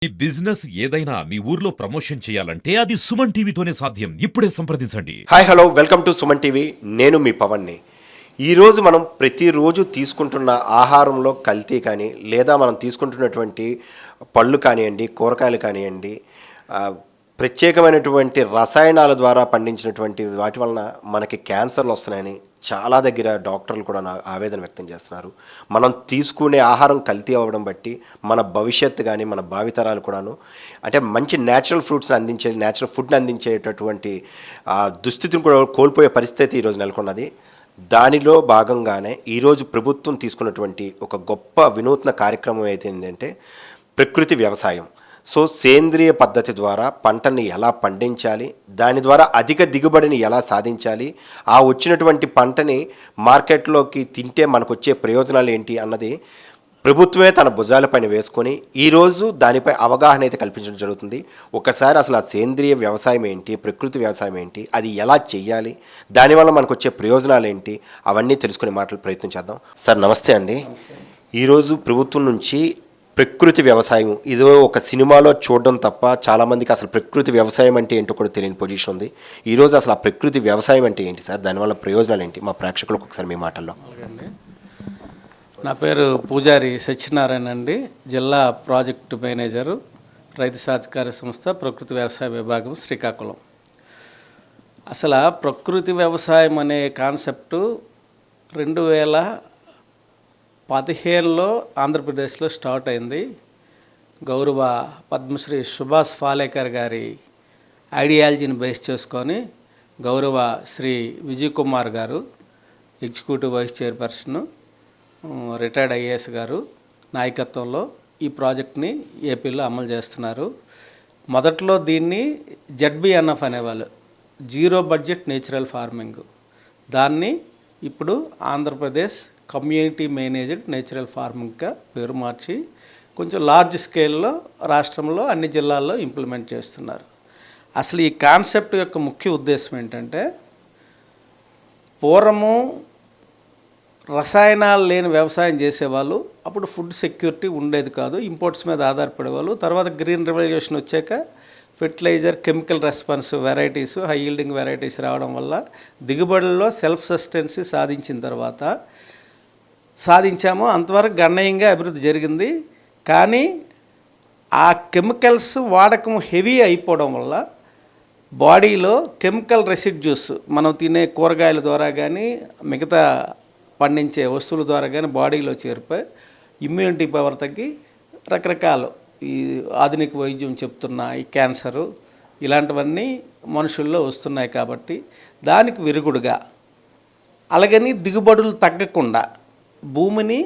ఈ బిజినెస్ ఏదైనా మీ ఊర్లో ప్రమోషన్ చేయాలంటే అది సుమన్ టీవీతోనే సాధ్యం. ఇప్పుడే సంప్రదించండి. Hi hello welcome to Suman TV. నేను మీ పవన్ని. ఈరోజు మనం ప్రతిరోజు తీసుకుంటున్న ఆహారంలో కల్తీ కానీ లేదా మనం తీసుకుంటున్నటువంటి పళ్ళు కానివ్వండి, కూరగాయలు కానివ్వండి, ప్రత్యేకమైనటువంటి రసాయనాల ద్వారా పండించినటువంటి వాటి వలన మనకి క్యాన్సర్లు వస్తున్నాయని చాలా దగ్గర డాక్టర్లు కూడా ఆవేదన వ్యక్తం చేస్తున్నారు. మనం తీసుకునే ఆహారం కల్తీ అవ్వడం బట్టి మన భవిష్యత్తు కానీ మన భావితరాలు కూడాను అంటే మంచి న్యాచురల్ ఫ్రూట్స్ని అందించే న్యాచురల్ ఫుడ్ని అందించేటటువంటి దుస్థితిని కూడా కోల్పోయే పరిస్థితి ఈరోజు నెలకొన్నది. దానిలో భాగంగానే ఈరోజు ప్రభుత్వం తీసుకున్నటువంటి ఒక గొప్ప వినూత్న కార్యక్రమం అయితే ఏంటంటే ప్రకృతి వ్యవసాయం. సో సేంద్రియ పద్ధతి ద్వారా పంటని ఎలా పండించాలి, దాని ద్వారా అధిక దిగుబడిని ఎలా సాధించాలి, ఆ వచ్చినటువంటి పంటని మార్కెట్లోకి తింటే మనకు వచ్చే ప్రయోజనాలు ఏంటి అన్నది ప్రభుత్వమే తన భుజాలపైన వేసుకొని ఈరోజు దానిపై అవగాహన అయితే కల్పించడం జరుగుతుంది. ఒకసారి అసలు ఆ సేంద్రియ వ్యవసాయం ఏంటి, ప్రకృతి వ్యవసాయం ఏంటి, అది ఎలా చెయ్యాలి, దానివల్ల మనకు వచ్చే ప్రయోజనాలు ఏంటి, అవన్నీ తెలుసుకునే మాటలు ప్రయత్నం చేద్దాం. సార్ నమస్తే అండి. ఈరోజు ప్రభుత్వం నుంచి ప్రకృతి వ్యవసాయం ఇదో ఒక సినిమాలో చూడడం తప్ప చాలామందికి అసలు ప్రకృతి వ్యవసాయం అంటే ఏంటో కూడా తెలియని పొజిషన్ ఉంది. ఈరోజు అసలు ఆ ప్రకృతి వ్యవసాయం అంటే ఏంటి సార్, దానివల్ల ప్రయోజనాలు ఏంటి, మా ప్రేక్షకులకు ఒకసారి మీ మాటల్లో. నా పేరు పూజారి సత్యనారాయణ అండి. జిల్లా ప్రాజెక్టు మేనేజరు, రైతు సాధికార సంస్థ, ప్రకృతి వ్యవసాయ విభాగం, శ్రీకాకుళం. అసలు ప్రకృతి వ్యవసాయం అనే కాన్సెప్టు 2015లో ఆంధ్రప్రదేశ్లో స్టార్ట్ అయింది. గౌరవ పద్మశ్రీ సుభాష్ ఫాలేకర్ గారి ఐడియాలజీని బేస్ చేసుకొని గౌరవ శ్రీ విజయ్ కుమార్ గారు, executive vice chairperson, retired IAS గారు నాయకత్వంలో ఈ ప్రాజెక్ట్ని ఏపీలో అమలు చేస్తున్నారు. మొదట్లో దీన్ని ZBNF అనేవాళ్ళు, జీరో బడ్జెట్ నేచురల్ ఫార్మింగ్. దాన్ని ఇప్పుడు ఆంధ్రప్రదేశ్ కమ్యూనిటీ మేనేజ్డ్ నేచురల్ ఫార్మింగ్గా పేరు మార్చి కొంచెం లార్జ్ స్కేల్లో రాష్ట్రంలో అన్ని జిల్లాల్లో ఇంప్లిమెంట్ చేస్తున్నారు. అసలు ఈ కాన్సెప్ట్ యొక్క ముఖ్య ఉద్దేశం ఏంటంటే, పూర్వము రసాయనాలు లేని వ్యవసాయం చేసేవాళ్ళు, అప్పుడు ఫుడ్ సెక్యూరిటీ ఉండేది కాదు, ఇంపోర్ట్స్ మీద ఆధారపడేవాళ్ళు. తర్వాత గ్రీన్ రెవల్యూషన్ వచ్చాక fertiliser, chemical response varieties, high yielding varieties రావడం వల్ల దిగుబడుల్లో సెల్ఫ్ సస్టెన్సీ సాధించాము. అంతవరకు గణనీయంగా అభివృద్ధి జరిగింది. కానీ ఆ కెమికల్స్ వాడకం హెవీ అయిపోవడం వల్ల బాడీలో కెమికల్ రెసిడ్యూస్ మనం తినే కూరగాయల ద్వారా కానీ మిగతా పండించే వస్తువుల ద్వారా కానీ బాడీలో చేరిపోయి ఇమ్యూనిటీ పవర్ తగ్గి రకరకాలు ఈ ఆధునిక వైద్యం చెప్తున్న ఈ క్యాన్సరు ఇలాంటివన్నీ మనుషుల్లో వస్తున్నాయి. కాబట్టి దానికి విరుగుడుగా అలాగని దిగుబడులు తగ్గకుండా భూమిని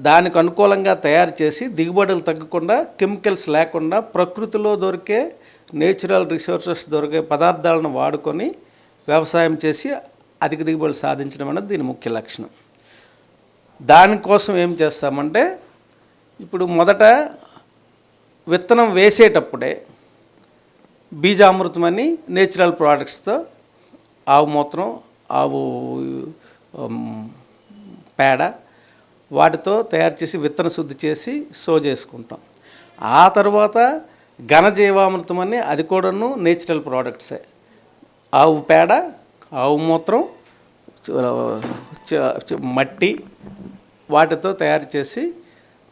దానికి అనుకూలంగా తయారు చేసి దిగుబడులు తగ్గకుండా, కెమికల్స్ లేకుండా ప్రకృతిలో దొరికే నేచురల్ రిసోర్సెస్ దొరికే పదార్థాలను వాడుకొని వ్యవసాయం చేసి అధిక దిగుబడులు సాధించడం అనేది దీని ముఖ్య లక్షణం. దానికోసం ఏం చేస్తామంటే, ఇప్పుడు మొదట విత్తనం వేసేటప్పుడే బీజామృతం అని నేచురల్ ప్రోడక్ట్స్తో ఆవు మూత్రం, ఆవు పేడ వాటితో తయారు చేసి విత్తన శుద్ధి చేసి సో చేసుకుంటాం. ఆ తర్వాత ఘనజీవామృతం అని, అది కూడాను నేచురల్ ప్రోడక్ట్సే. ఆవు పేడ, ఆవు మూత్రం, మట్టి వాటితో తయారు చేసి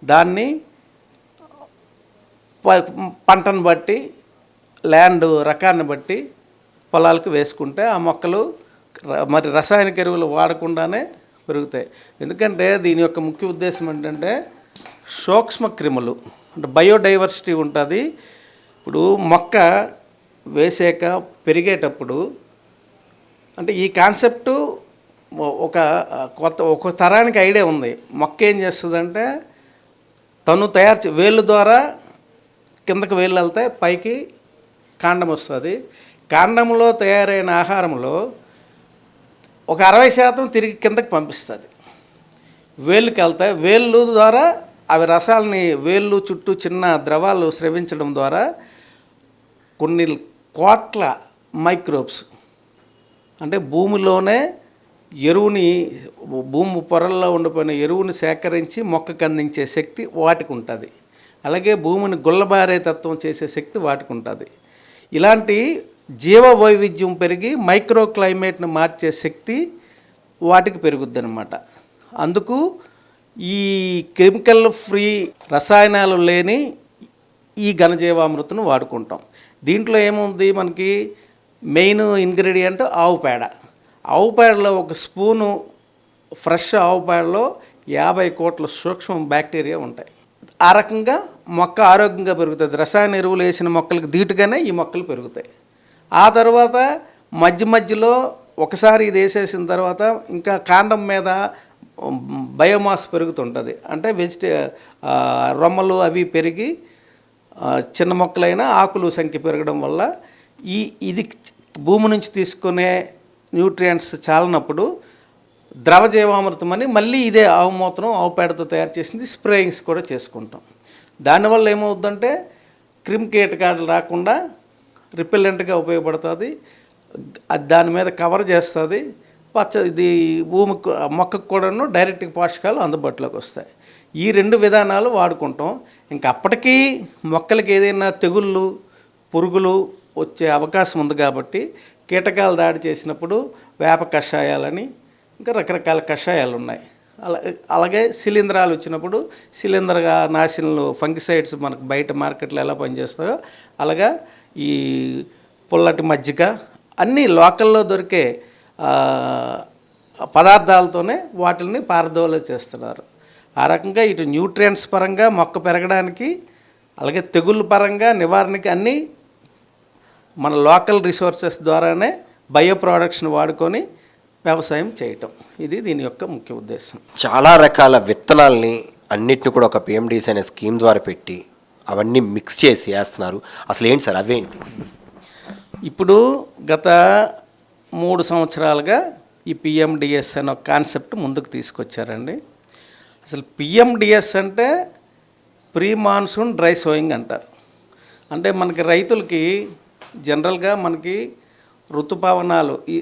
దాన్ని పంటను బట్టి, ల్యాండ్ రకాన్ని బట్టి పొలాలకు వేసుకుంటే ఆ మొక్కలు మరి రసాయనిక ఎరువులు వాడకుండానే పెరుగుతాయి. ఎందుకంటే దీని యొక్క ముఖ్య ఉద్దేశం ఏంటంటే, సూక్ష్మ క్రిములు అంటే బయోడైవర్సిటీ ఉంటుంది. ఇప్పుడు మొక్క వేసాక పెరిగేటప్పుడు అంటే ఈ కాన్సెప్టు ఒక తరానికి ఐడియా ఉంది. మొక్క ఏం చేస్తుందంటే, తను వేళ్ళు ద్వారా కిందకి వేళ్ళు వెళ్తే పైకి కాండం వస్తుంది. కాండంలో తయారైన ఆహారంలో ఒక 60% తిరిగి కిందకి పంపిస్తుంది. వేళ్ళకి వెళ్తాయి. వేళ్ళు ద్వారా అవి రసాలని వేళ్ళు చుట్టూ చిన్న ద్రవాలు స్రవించడం ద్వారా కొన్ని కోట్ల మైక్రోబ్స్ అంటే భూమిలోనే ఎరువుని, భూమి పొరల్లో ఉండిపోయిన ఎరువుని సేకరించి మొక్కకు అందించే శక్తి వాటికి ఉంటుంది. అలాగే భూమిని గుల్లబారే తత్వం చేసే శక్తి వాటికి ఉంటుంది. ఇలాంటి జీవ వైవిధ్యం పెరిగి మైక్రో క్లైమేట్ను మార్చే శక్తి వాటికి పెరుగుద్ది అనమాట. అందుకు ఈ కెమికల్ ఫ్రీ రసాయనాలు లేని ఈ ఘనజీవామృతను వాడుకుంటాం. దీంట్లో ఏముంది, మనకి మెయిన్ ఇంగ్రీడియంట్ ఆవు పేడ. ఆవు పేడలో ఒక స్పూను ఫ్రెష్ ఆవు పేడలో 50 కోట్ల సూక్ష్మ బ్యాక్టీరియా ఉంటాయి. ఆ రకంగా మొక్క ఆరోగ్యంగా పెరుగుతుంది. రసాయన ఎరువులు వేసిన మొక్కలకు ధీటుగానే ఈ మొక్కలు పెరుగుతాయి. ఆ తర్వాత మధ్యలో ఒకసారి ఇది వేసేసిన తర్వాత ఇంకా కాండం మీద బయోమాస్ పెరుగుతుంటుంది. అంటే రొమ్మలు అవి పెరిగి చిన్న మొక్కలైన ఆకులు సంఖ్య పెరగడం వల్ల ఇది భూమి నుంచి తీసుకునే న్యూట్రియంట్స్ చాలనప్పుడు ద్రవ జీవామృతం అని మళ్ళీ ఇదే ఆవు మూత్రం ఆవు పేడతో తయారు చేసింది స్ప్రేయింగ్స్ కూడా చేసుకుంటాం. దానివల్ల ఏమవుద్దంటే క్రిమికీటకాలు రాకుండా రిపెల్లెంట్గా ఉపయోగపడుతుంది. అది దాని మీద కవర్ చేస్తుంది. ఇది భూమికి మొక్కకు కూడాను డైరెక్ట్గా పోషకాలు అందుబాటులోకి వస్తాయి. ఈ 2 విధానాలు వాడుకుంటాం. ఇంకా అప్పటికీ మొక్కలకి ఏదైనా తెగుళ్ళు పురుగులు వచ్చే అవకాశం ఉంది కాబట్టి కీటకాలు దాడి చేసినప్పుడు వేప కషాయాలని ఇంకా రకరకాల కషాయాలు ఉన్నాయి. అలాగే శిలీంధ్రాలు వచ్చినప్పుడు శిలీంధ్రగా నాశనలు ఫంగిసైడ్స్ మనకు బయట మార్కెట్లో ఎలా పనిచేస్తాయో అలాగా ఈ పుల్లటి మజ్జిగ అన్నీ లోకల్లో దొరికే పదార్థాలతోనే వాటిని పారదోల చేస్తున్నారు. ఆ రకంగా ఇటు న్యూట్రియంట్స్ పరంగా మొక్క పెరగడానికి అలాగే తెగుళ్ళ పరంగా నివారణకి అన్నీ మన లోకల్ రిసోర్సెస్ ద్వారానే బయో ప్రోడక్ట్స్ని వాడుకొని వ్యవసాయం చేయటం. ఇది దీని యొక్క ముఖ్య ఉద్దేశం. చాలా రకాల విత్తనాలని అన్నిటిని కూడా ఒక పిఎండిసి అనే స్కీమ్ ద్వారా పెట్టి అవన్నీ మిక్స్ చేసి వేస్తున్నారు. అసలు ఏంటి సార్ అవేంటి? ఇప్పుడు గత 3 సంవత్సరాలుగా ఈ పిఎండిఎస్ అనే ఒక కాన్సెప్ట్ ముందుకు తీసుకొచ్చారండి. అసలు పిఎండిఎస్ అంటే ప్రీ మాన్సూన్ డ్రై సోయింగ్ అంటారు. అంటే మనకి రైతులకి జనరల్గా మనకి ఋతుపవనాలు ఈ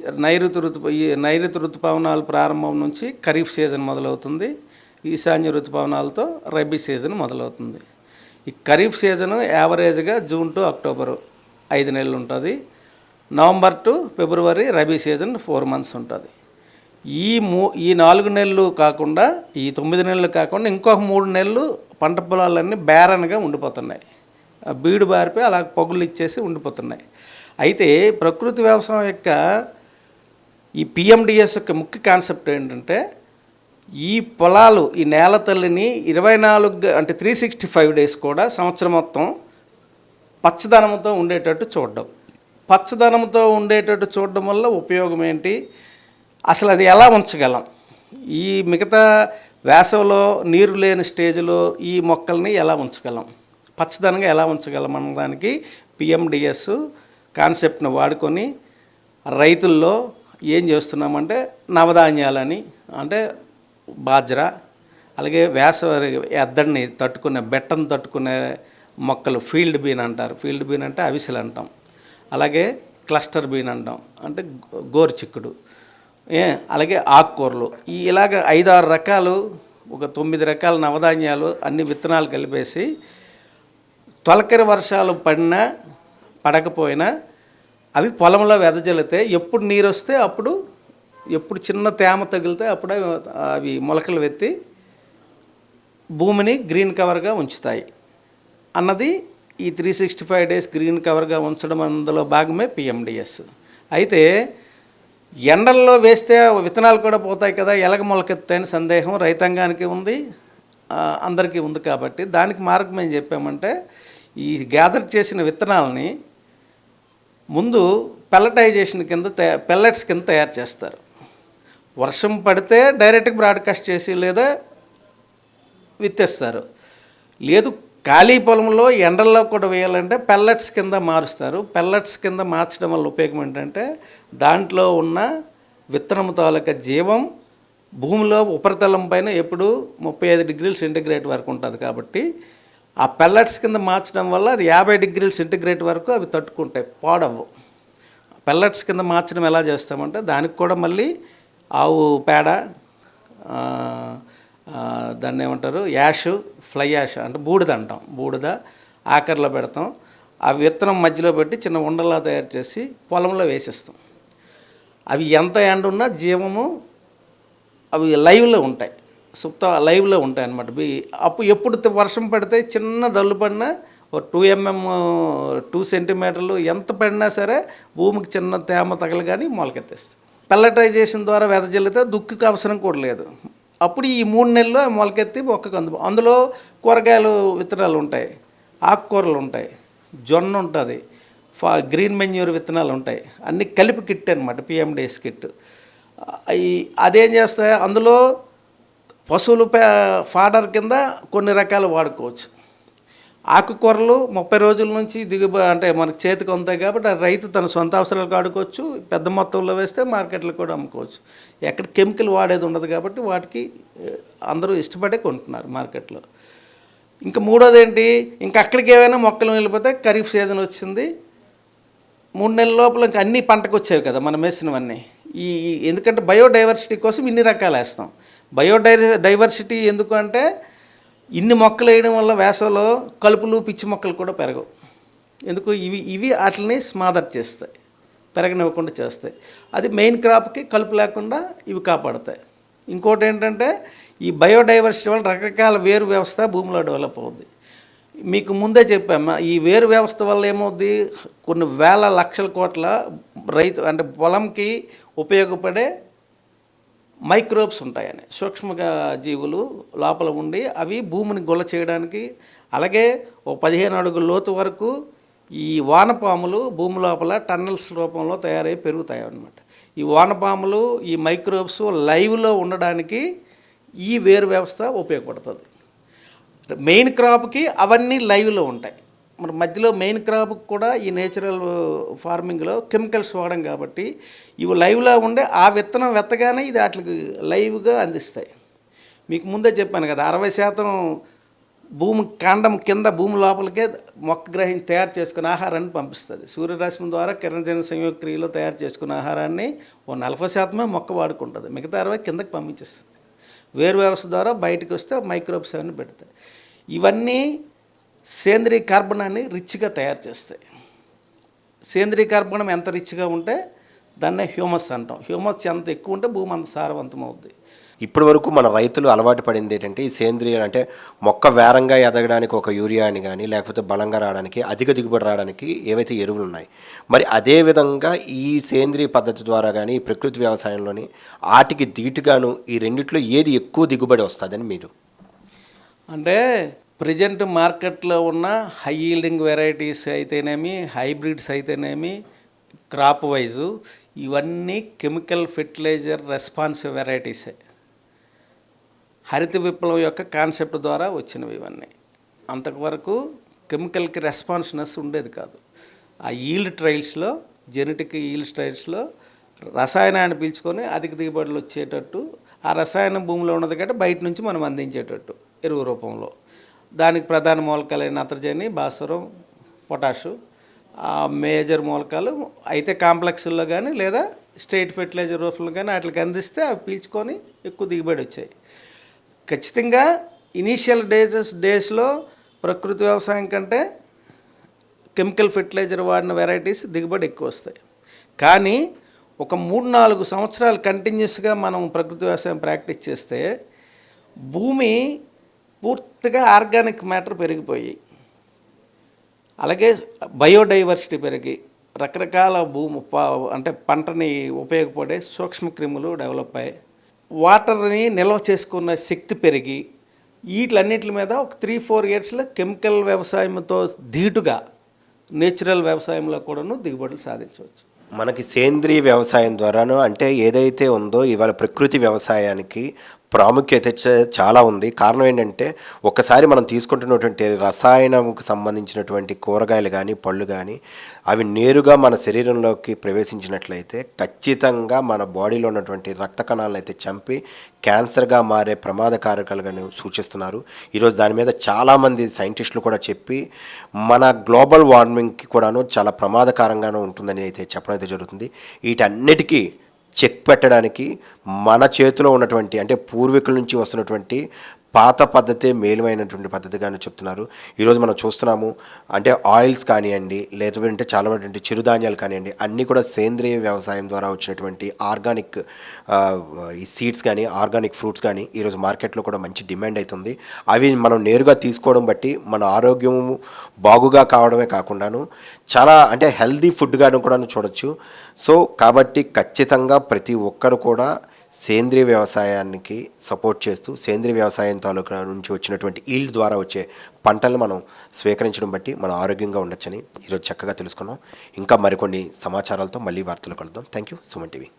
నైరుతి ఋతుపవనాలు ప్రారంభం నుంచి ఖరీఫ్ సీజన్ మొదలవుతుంది. ఈశాన్య ఋతుపవనాలతో రబీ సీజన్ మొదలవుతుంది. ఈ ఖరీఫ్ సీజను యావరేజ్గా జూన్ టు అక్టోబరు 5 నెలలు ఉంటుంది. November to February rabi season 4 months ఉంటుంది. ఈ 4 నెలలు కాకుండా ఈ 9 నెలలు కాకుండా ఇంకొక 3 నెలలు పంట పొలాలన్నీ బేరన్గా ఉండిపోతున్నాయి. బీడు బారిపోయి అలా పగులు ఇచ్చేసి ఉండిపోతున్నాయి. అయితే ప్రకృతి వ్యవసాయం యొక్క ఈ పిఎండిఎస్ యొక్క ముఖ్య కాన్సెప్ట్ ఏంటంటే ఈ పొలాలు ఈ నేల తల్లిని 24 అంటే 365 డేస్ కూడా సంవత్సరం మొత్తం పచ్చదనంతో ఉండేటట్టు చూడడం. పచ్చదనంతో ఉండేటట్టు చూడడం వల్ల ఉపయోగం ఏంటి, అసలు అది ఎలా ఉంచగలం, ఈ మిగతా వేసవిలో నీరు లేని స్టేజ్లో ఈ మొక్కల్ని ఎలా ఉంచగలం, పచ్చదనంగా ఎలా ఉంచగలం అన్నదానికి పిఎండిఎస్ కాన్సెప్ట్ను వాడుకొని రైతుల్లో ఏం చేస్తున్నామంటే నవధాన్యాలని అంటే బాజ్రా అలాగే వేసవి ఎద్దడిని తట్టుకునే బెట్టను తట్టుకునే మొక్కలు ఫీల్డ్ బీన్ అంటారు. ఫీల్డ్ బీన్ అంటే అవిసెలు అంటాం. అలాగే క్లస్టర్ బీన్ అంటాం అంటే గోరుచిక్కుడు. అలాగే ఆకుకూరలు ఇలాగ 5-6 రకాలు ఒక 9 రకాల నవధాన్యాలు అన్ని విత్తనాలు కలిపేసి తొలకరి వర్షాలు పడినా పడకపోయినా అవి పొలంలో వెదజల్లితే ఎప్పుడు నీరు వస్తే అప్పుడు ఎప్పుడు చిన్న తేమ తగిలితే అప్పుడు అవి మొలకలు వెత్తి భూమిని గ్రీన్ కవర్గా ఉంచుతాయి అన్నది ఈ 365 డేస్ గ్రీన్ కవర్గా ఉంచడం అందులో భాగమే పిఎండిఎస్. అయితే ఎండల్లో వేస్తే విత్తనాలు కూడా పోతాయి కదా, ఎలగ మొలకెత్తాయని సందేహం రైతాంగానికి ఉంది, అందరికీ ఉంది. కాబట్టి దానికి మార్గం ఏం చెప్పామంటే ఈ గ్యాదర్ చేసిన విత్తనాలని ముందు పెల్లటైజేషన్ కింద పెల్లెట్స్ కింద తయారు చేస్తారు. వర్షం పడితే డైరెక్ట్గా బ్రాడ్కాస్ట్ చేసి లేదా విత్తేస్తారు. లేదు ఖాళీ పొలంలో ఎండల్లో కూడా వేయాలంటే పెల్లెట్స్ కింద మారుస్తారు. పెల్లెట్స్ కింద మార్చడం వల్ల ఉపయోగం ఏంటంటే దాంట్లో ఉన్న విత్తనం తాలూకా జీవం భూమిలో ఉపరితలం పైన ఎప్పుడు 35 డిగ్రీల సెంటీగ్రేడ్ వరకు ఉంటుంది. కాబట్టి ఆ పెల్లెట్స్ కింద మార్చడం వల్ల అది 50 డిగ్రీల సెంటీగ్రేడ్ వరకు అవి తట్టుకుంటాయి, పాడవు. పెల్లెట్స్ కింద మార్చడం ఎలా చేస్తామంటే దానికి కూడా మళ్ళీ ఆవు పేడ, దాన్ని ఏమంటారు యాష్, ఫ్లై యాష్ అంటే బూడిద అంటాం, బూడిద ఆకర్లో పెడతాం. ఆ విత్తనం మధ్యలో పెట్టి చిన్న ఉండలా తయారు చేసి పొలంలో వేసిస్తాం. అవి ఎంత ఎండ ఉన్నా జీవము అవి లైవ్లో ఉంటాయి, లైవ్లో ఉంటాయి అన్నమాట. అప్పుడు ఎప్పుడు వర్షం పడితే చిన్న జల్లు పడినా ఒక 2 సెంటీమీటర్లు ఎంత పడినా సరే భూమికి చిన్న తేమ తగలు కానీ మొలకెత్తేస్తాయి. పెల్లటైజేషన్ ద్వారా వెదజల్లితే దుక్కుకి అవసరం కూడా లేదు. అప్పుడు ఈ 3 నెలల్లో మొలకెత్తి మొక్కకు అందులో కూరగాయలు విత్తనాలు ఉంటాయి, ఆకుకూరలు ఉంటాయి, జొన్న ఉంటుంది, గ్రీన్ మెన్యూర్ విత్తనాలు ఉంటాయి, అన్నీ కలిపి కిట్ అనమాట, పిఎండిఎస్ కిట్. అదేం చేస్తాయి, అందులో పశువులు ఫాడర్ కింద కొన్ని రకాలు వాడుకోవచ్చు. ఆకుకూరలు 30 రోజుల నుంచి అంటే మనకు చేతికి ఉంటాయి కాబట్టి రైతు తన సొంత అవసరాలకు వాడుకోవచ్చు, పెద్ద మొత్తంలో వేస్తే మార్కెట్లో కూడా అమ్ముకోవచ్చు. ఎక్కడ కెమికల్ వాడేది ఉండదు కాబట్టి వాటికి అందరూ ఇష్టపడే కొంటున్నారు మార్కెట్లో. ఇంకా మూడోది ఏంటి, ఇంకా అక్కడికి ఏమైనా మొక్కలు వెళ్ళిపోతే ఖరీఫ్ సీజన్ వచ్చింది, 3 నెలల లోపల ఇంకా అన్ని పంటకు వచ్చేవి కదా మనం వేసినవన్నీ. ఎందుకంటే బయోడైవర్సిటీ కోసం ఇన్ని రకాలు వేస్తాం. డైవర్సిటీ ఎందుకు అంటే ఇన్ని మొక్కలు వేయడం వల్ల వేసవిలో కలుపులు పిచ్చి మొక్కలు కూడా పెరగవు. ఎందుకు, ఇవి వాటిని స్మాదర్ చేస్తాయి, పెరగనివ్వకుండా చేస్తాయి. అది మెయిన్ క్రాప్కి కలుపు లేకుండా ఇవి కాపాడుతాయి. ఇంకోటి ఏంటంటే ఈ బయోడైవర్సిటీ వల్ల రకరకాల వేరు వ్యవస్థ భూమిలో డెవలప్ అవుద్ది. మీకు ముందే చెప్పాము, ఈ వేరు వ్యవస్థ వల్ల ఏమవుద్ది, కొన్ని వేల లక్షల కోట్ల రైతు అంటే పొలంకి ఉపయోగపడే మైక్రోబ్స్ ఉంటాయని, సూక్ష్మ జీవులు లోపల ఉండి అవి భూమిని గుల్ల చేయడానికి, అలాగే 15 అడుగుల లోతు వరకు ఈ వానపాములు భూమి లోపల టన్నల్స్ రూపంలో తయారై పెరుగుతాయి అన్నమాట. ఈ వానపాములు ఈ మైక్రోబ్స్ లైవ్లో ఉండడానికి ఈ వేరు వ్యవస్థ ఉపయోగపడుతుంది. మెయిన్ క్రాప్కి అవన్నీ లైవ్లో ఉంటాయి. మరి మధ్యలో మెయిన్ క్రాప్కి కూడా ఈ నేచురల్ ఫార్మింగ్లో కెమికల్స్ వాడడం కాబట్టి ఇవి లైవ్లో ఉండే ఆ విత్తనం వెత్తగానే ఇది వాటికి లైవ్గా అందిస్తాయి. మీకు ముందే చెప్పాను కదా, 60% భూమి కాండం కింద భూమి లోపలికే మొక్క గ్రహించి తయారు చేసుకున్న ఆహారాన్ని పంపిస్తుంది. సూర్యరశ్మి ద్వారా కిరణజన్య సంయోగక్రియలో తయారు చేసుకున్న ఆహారాన్ని 40% మొక్క వాడుకుంటుంది, మిగతా 60% కిందకి పంపించేస్తుంది. వేరు వ్యవస్థ ద్వారా బయటకు వస్తే మైక్రోబ్స్ అవన్నీ పెడతాయి. ఇవన్నీ సేంద్రీయ కార్బనాన్ని రిచ్గా తయారు చేస్తాయి. సేంద్రీయ కార్బనం ఎంత రిచ్గా ఉంటే దాన్నే హ్యూమస్ అంటాం. హ్యూమస్ ఎంత ఎక్కువ ఉంటే భూమి అంత సారవంతం అవుద్ది. ఇప్పటి వరకు మన రైతులు అలవాటు పడింది ఏంటంటే ఈ సేంద్రియ అంటే మొక్క వేరంగా ఎదగడానికి ఒక యూరియా అని కానీ, లేకపోతే బలంగా రావడానికి, అధిక దిగుబడి రావడానికి ఏవైతే ఎరువులు ఉన్నాయి, మరి అదే విధంగా ఈ సేంద్రియ పద్ధతి ద్వారా కానీ ఈ ప్రకృతి వ్యవసాయంలోని ఆటికి ధీటుగాను ఈ రెండిట్లో ఏది ఎక్కువ దిగుబడి వస్తుందని మీరు అంటే ప్రజెంట్ మార్కెట్లో ఉన్న హై ఈల్డింగ్ వెరైటీస్ అయితేనేమి, హైబ్రిడ్స్ అయితేనేమి, క్రాప్ వైజు ఇవన్నీ కెమికల్ ఫెర్టిలైజర్ రెస్పాన్సివ్ వెరైటీసే. హరిత విప్లవం యొక్క కాన్సెప్ట్ ద్వారా వచ్చినవి ఇవన్నీ. అంతవరకు కెమికల్కి రెస్పాన్స్నెస్ ఉండేది కాదు. ఆ ఈల్డ్ ట్రయల్స్లో, జెనెటిక్ ఈల్డ్ ట్రయల్స్లో రసాయనాన్ని పీల్చుకొని అధిక దిగుబడులు వచ్చేటట్టు, ఆ రసాయనం భూమిలో ఉన్నది కాబట్టి బయట నుంచి మనం అందించేటట్టు ఎరువు రూపంలో. దానికి ప్రధాన మూలకాలైన నత్రజని, భాస్వరం, పొటాషు, మేజర్ మూలకాలు అయితే కాంప్లెక్స్లో కానీ లేదా స్ట్రైట్ ఫెర్టిలైజర్ రూపంలో కానీ వాటికి అందిస్తే అవి పీల్చుకొని ఎక్కువ దిగుబడి వచ్చాయి. ఖచ్చితంగా ఇనీషియల్ డేస్లో ప్రకృతి వ్యవసాయం కంటే కెమికల్ ఫెర్టిలైజర్ వాడిన వెరైటీస్ దిగుబడి ఎక్కువ వస్తాయి. కానీ ఒక 3-4 సంవత్సరాలు కంటిన్యూస్గా మనం ప్రకృతి వ్యవసాయం ప్రాక్టీస్ చేస్తే భూమి పూర్తిగా ఆర్గానిక్ మ్యాటర్ పెరిగిపోయి, అలాగే బయోడైవర్సిటీ పెరిగి రకరకాల అంటే పంటని ఉపయోగపడే సూక్ష్మక్రిములు డెవలప్ అయ్యాయి, వాటర్ని నిల్వ చేసుకున్న శక్తి పెరిగి, వీటిలన్నిటి మీద ఒక 3-4 ఇయర్స్లో కెమికల్ వ్యవసాయంతో ధీటుగా నేచురల్ వ్యవసాయంలో కూడాను దిగుబడులు సాధించవచ్చు. మనకి సేంద్రీయ వ్యవసాయం ద్వారాను అంటే ఏదైతే ఉందో ఇవాళ ప్రకృతి వ్యవసాయానికి ప్రాముఖ్యత చాలా ఉంది. కారణం ఏంటంటే ఒక్కసారి మనం తీసుకుంటున్నటువంటి రసాయనకు సంబంధించినటువంటి కూరగాయలు కానీ పళ్ళు కానీ అవి నేరుగా మన శరీరంలోకి ప్రవేశించినట్లయితే ఖచ్చితంగా మన బాడీలో ఉన్నటువంటి రక్త కణాలను అయితే చంపి క్యాన్సర్గా మారే ప్రమాదకారకాలుగా సూచిస్తున్నారు. ఈరోజు దాని మీద చాలామంది సైంటిస్టులు కూడా చెప్పి మన గ్లోబల్ వార్మింగ్కి కూడాను చాలా ప్రమాదకరంగానూ ఉంటుందని అయితే చెప్పడం అయితే జరుగుతుంది. వీటన్నిటికీ చెక్ పెట్టడానికి మన చేతిలో ఉన్నటువంటి అంటే పూర్వీకుల నుంచి వస్తున్నటువంటి పాత పద్ధతే మేలుమైనటువంటి పద్ధతిగానే చెప్తున్నారు. ఈరోజు మనం చూస్తున్నాము అంటే ఆయిల్స్ కానివ్వండి, లేదంటే చాలా వరకు చిరుధాన్యాలు కానివ్వండి, అన్నీ కూడా సేంద్రియ వ్యవసాయం ద్వారా వచ్చినటువంటి ఆర్గానిక్ ఈ సీడ్స్ కానీ, ఆర్గానిక్ ఫ్రూట్స్ కానీ ఈరోజు మార్కెట్లో కూడా మంచి డిమాండ్ అవుతుంది. అవి మనం నేరుగా తీసుకోవడం బట్టి మన ఆరోగ్యం బాగుగా కావడమే కాకుండాను చాలా అంటే హెల్దీ ఫుడ్గాను కూడా చూడొచ్చు. సో కాబట్టి ఖచ్చితంగా ప్రతి ఒక్కరు కూడా సేంద్రియ వ్యవసాయానికి సపోర్ట్ చేస్తూ సేంద్రియ వ్యవసాయం తాలూకా నుంచి వచ్చినటువంటి ఈల్డ్ ద్వారా వచ్చే పంటలను మనం స్వీకరించడం బట్టి మనం ఆరోగ్యంగా ఉండొచ్చని ఈరోజు చక్కగా తెలుసుకున్నాం. ఇంకా మరికొన్ని సమాచారాలతో మళ్ళీ వార్తలు కలుద్దాం. Thank you. సుమన్ టీవీ.